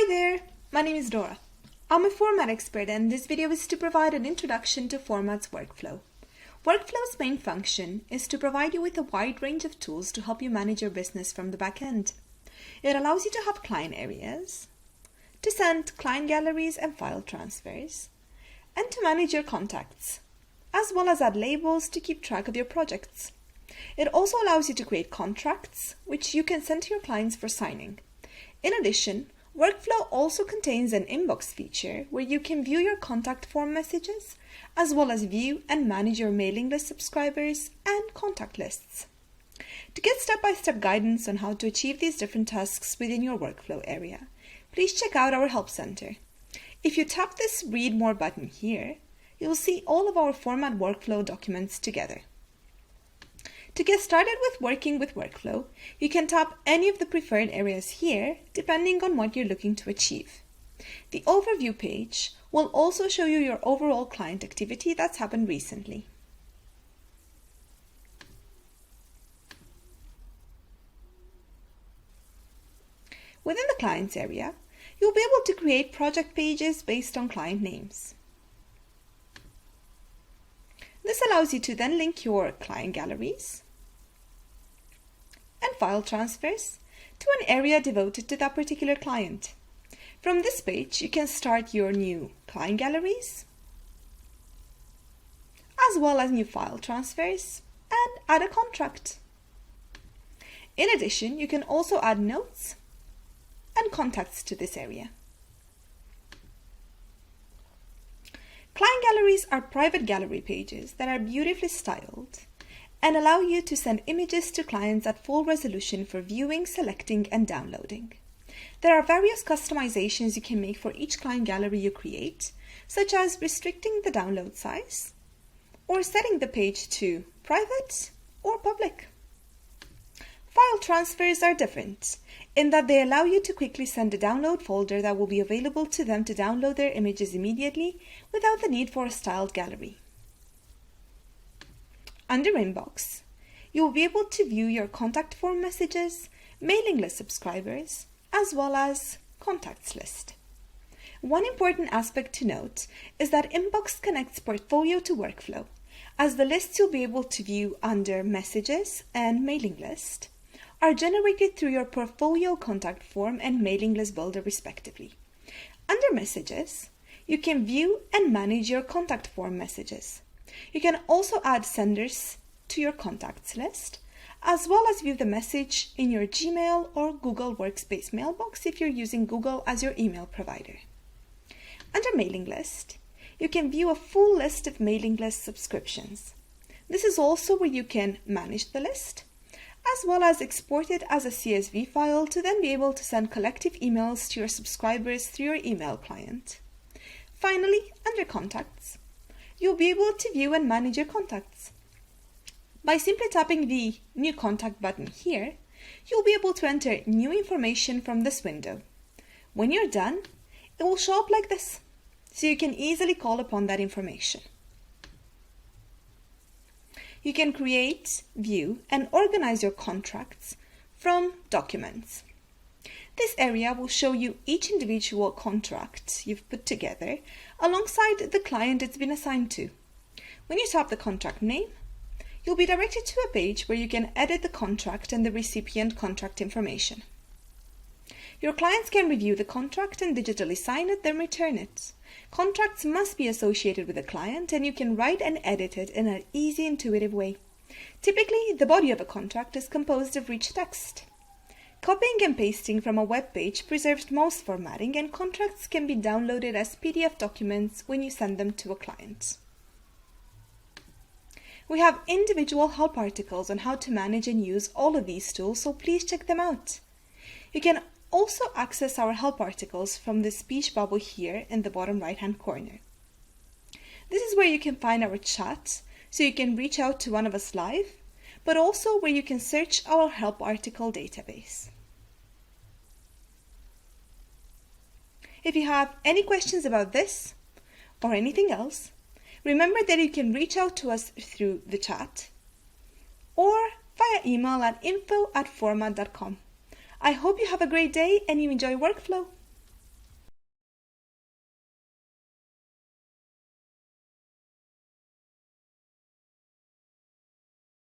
Hi there, my name is Dora. I'm a format expert and this video is to provide an introduction to Format's workflow. Workflow's main function is to provide you with a wide range of tools to help you manage your business from the back end. It allows you to have client areas, to send client galleries and file transfers, and to manage your contacts, as well as add labels to keep track of your projects. It also allows you to create contracts, which you can send to your clients for signing. In addition, Workflow also contains an inbox feature where you can view your contact form messages, as well as view and manage your mailing list subscribers and contact lists. To get step-by-step guidance on how to achieve these different tasks within your workflow area, please check out our Help Center. If you tap this Read More button here, you'll see all of our Format workflow documents together. To get started with working with workflow, you can tap any of the preferred areas here, depending on what you're looking to achieve. The overview page will also show you your overall client activity that's happened recently. Within the Clients area, you'll be able to create project pages based on client names. This allows you to then link your client galleries and file transfers to an area devoted to that particular client. From this page, you can start your new client galleries, as well as new file transfers, and add a contract. In addition, you can also add notes and contacts to this area. Client galleries are private gallery pages that are beautifully styled and allow you to send images to clients at full resolution for viewing, selecting, and downloading. There are various customizations you can make for each client gallery you create, such as restricting the download size or setting the page to private or public. File transfers are different in that they allow you to quickly send a download folder that will be available to them to download their images immediately without the need for a styled gallery. Under Inbox, you will be able to view your contact form messages, mailing list subscribers, as well as contacts list. One important aspect to note is that Inbox connects Portfolio to Workflow, as the lists you'll be able to view under Messages and Mailing List are generated through your Portfolio contact form and mailing list builder respectively. Under Messages, you can view and manage your contact form messages. You can also add senders to your contacts list, as well as view the message in your Gmail or Google Workspace mailbox if you're using Google as your email provider. Under Mailing List, you can view a full list of mailing list subscriptions. This is also where you can manage the list, as well as export it as a CSV file to then be able to send collective emails to your subscribers through your email client. Finally, under Contacts, you'll be able to view and manage your contacts. By simply tapping the New Contact button here, you'll be able to enter new information from this window. When you're done, it will show up like this, so you can easily call upon that information. You can create, view, and organize your contracts from Documents. This area will show you each individual contract you've put together alongside the client it's been assigned to. When you tap the contract name, you'll be directed to a page where you can edit the contract and the recipient contract information. Your clients can review the contract and digitally sign it, then return it. Contracts must be associated with the client, and you can write and edit it in an easy, intuitive way. Typically, the body of a contract is composed of rich text. Copying and pasting from a web page preserves most formatting, and contracts can be downloaded as PDF documents when you send them to a client. We have individual help articles on how to manage and use all of these tools, so please check them out. You can also access our help articles from the speech bubble here in the bottom right-hand corner. This is where you can find our chat, so you can reach out to one of us live, but also where you can search our help article database. If you have any questions about this or anything else, remember that you can reach out to us through the chat or via email at info@format.com. I hope you have a great day and you enjoy workflow.